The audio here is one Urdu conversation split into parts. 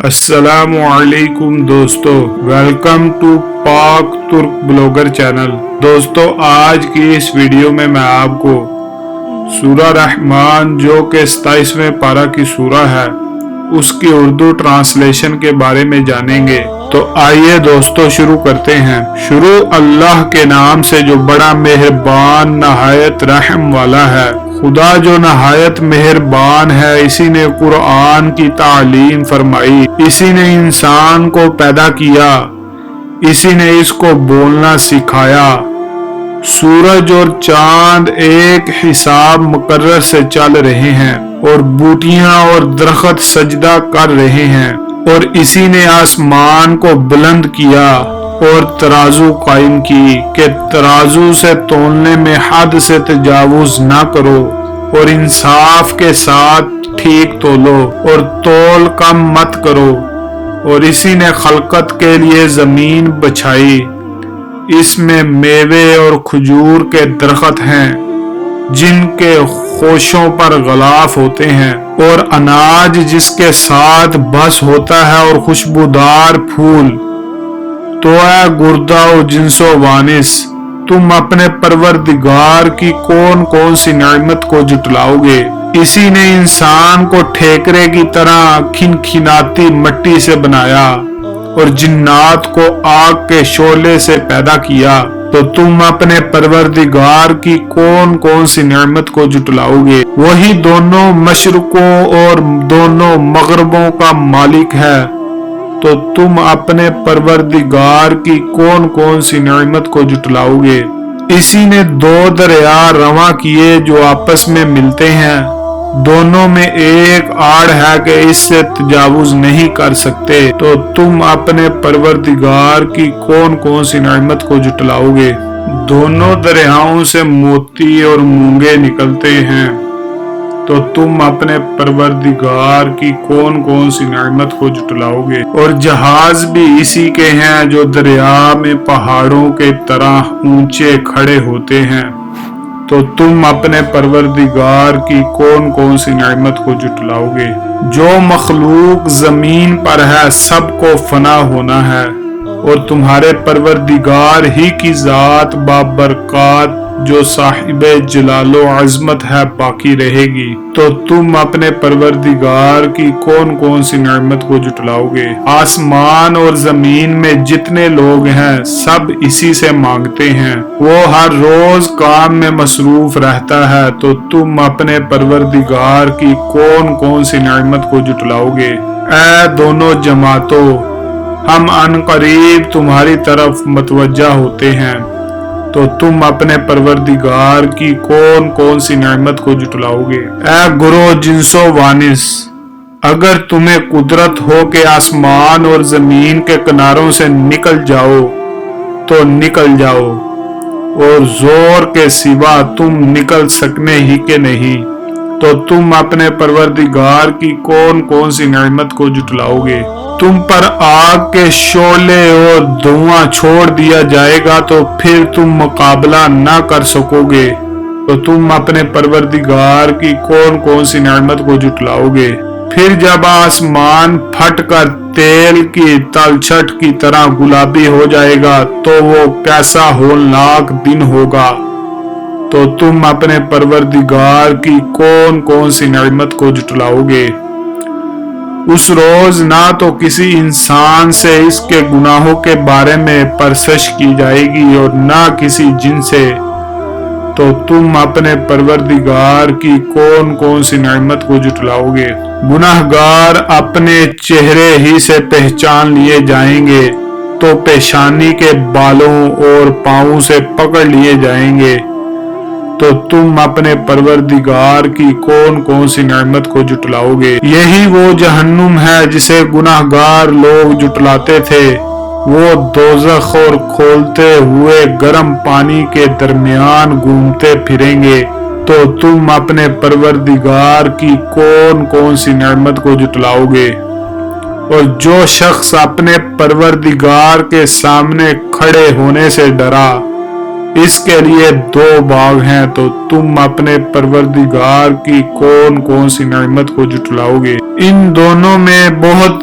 السلام علیکم دوستو، ویلکم ٹو پاک ترک بلاگر چینل۔ دوستو، آج کی اس ویڈیو میں آپ کو سورہ رحمان جو کہ 27ویں پارہ کی سورہ ہے اس کی اردو ٹرانسلیشن کے بارے میں جانیں گے۔ تو آئیے دوستو شروع کرتے ہیں۔ شروع اللہ کے نام سے جو بڑا مہربان نہایت رحم والا ہے۔ خدا جو نہایت مہربان ہے، اسی نے قرآن کی تعلیم فرمائی، اسی نے انسان کو پیدا کیا، اسی نے اس کو بولنا سکھایا۔ سورج اور چاند ایک حساب مقرر سے چل رہے ہیں اور بوٹیاں اور درخت سجدہ کر رہے ہیں، اور اسی نے آسمان کو بلند کیا اور ترازو قائم کی کہ ترازو سے تولنے میں حد سے تجاوز نہ کرو، اور انصاف کے ساتھ ٹھیک تولو اور تول کم مت کرو۔ اور اسی نے خلقت کے لیے زمین بچھائی، اس میں میوے اور کھجور کے درخت ہیں جن کے خوشوں پر غلاف ہوتے ہیں، اور اناج جس کے ساتھ بس ہوتا ہے، اور خوشبودار پھول۔ تو اے گردہ و جنس و وانس، تم اپنے پروردگار کی کون کون سی نعمت کو جٹلاؤ گے؟ اسی نے انسان کو ٹھیکرے کی طرح کھنکھناتی مٹی سے بنایا اور جنات کو آگ کے شعلے سے پیدا کیا۔ تو تم اپنے پروردگار کی کون کون سی نعمت کو جٹلاؤ گے؟ وہی دونوں مشرقوں اور دونوں مغربوں کا مالک ہے۔ تو تم اپنے پروردگار کی کون کون سی نعمت کو جٹلاؤ گے؟ اسی نے دو دریا رواں کیے جو آپس میں ملتے ہیں، دونوں میں ایک آڑ ہے کہ اس سے تجاوز نہیں کر سکتے۔ تو تم اپنے پروردگار کی کون کون سی نعمت کو جٹلاؤ گے؟ دونوں دریاؤں سے موتی اور مونگے نکلتے ہیں، تو تم اپنے پروردگار کی کون کون سی نعمت کو جٹلاؤ گے؟ اور جہاز بھی اسی کے ہیں جو دریا میں پہاڑوں کے طرح اونچے کھڑے ہوتے ہیں۔ تو تم اپنے پروردگار کی کون کون سی نعمت کو جٹلاؤ گے؟ جو مخلوق زمین پر ہے سب کو فنا ہونا ہے، اور تمہارے پروردگار ہی کی ذات بابرکات جو صاحب جلال و عظمت ہے باقی رہے گی۔ تو تم اپنے پروردگار کی کون کون سی نعمت کو جٹلاؤ گے؟ آسمان اور زمین میں جتنے لوگ ہیں سب اسی سے مانگتے ہیں، وہ ہر روز کام میں مصروف رہتا ہے۔ تو تم اپنے پروردگار کی کون کون سی نعمت کو جٹلاؤ گے؟ اے دونوں جماعتوں، ہم ان قریب تمہاری طرف متوجہ ہوتے ہیں۔ تو تم اپنے پروردگار کی کون کون سی نعمت کو جٹلاؤ گے؟ اے گروہ جنس و وانس، اگر تمہیں قدرت ہو کہ آسمان اور زمین کے کناروں سے نکل جاؤ تو نکل جاؤ، اور زور کے سوا تم نکل سکنے ہی کہ نہیں، تو تم اپنے پروردگار کی کون کون سی نعمت کو جٹلاؤ گے؟ تم پر آگ کے شعلے اور دھواں چھوڑ دیا جائے گا تو پھر تم مقابلہ نہ کر سکو گے، تو تم اپنے پروردگار کی کون کون سی نعمت کو جٹلاؤ گے؟ پھر جب آسمان پھٹ کر تیل کی تلچھٹ کی طرح گلابی ہو جائے گا تو وہ کیسا ہولناک دن ہوگا۔ تو تم اپنے پروردگار کی کون کون سی نعمت کو جٹلاؤ گے؟ اس روز نہ تو کسی انسان سے اس کے گناہوں کے بارے میں پرسش کی جائے گی اور نہ کسی جن سے۔ تو تم اپنے پروردگار کی کون کون سی نعمت کو جٹلاؤ گے؟ گناہگار اپنے چہرے ہی سے پہچان لیے جائیں گے، تو پیشانی کے بالوں اور پاؤں سے پکڑ لیے جائیں گے۔ تو تم اپنے پروردگار کی کون کون سی نعمت کو جٹلاؤ گے؟ یہی وہ جہنم ہے جسے گناہگار لوگ جٹلاتے تھے، وہ دوزخ اور کھولتے ہوئے گرم پانی کے درمیان گھومتے پھریں گے۔ تو تم اپنے پروردگار کی کون کون سی نعمت کو جٹلاؤ گے؟ اور جو شخص اپنے پروردگار کے سامنے کھڑے ہونے سے ڈرا، اس کے لیے دو باغ ہیں۔ تو تم اپنے پروردگار کی کون کون سی نعمت کو جٹلاؤ گے؟ ان دونوں میں بہت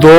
2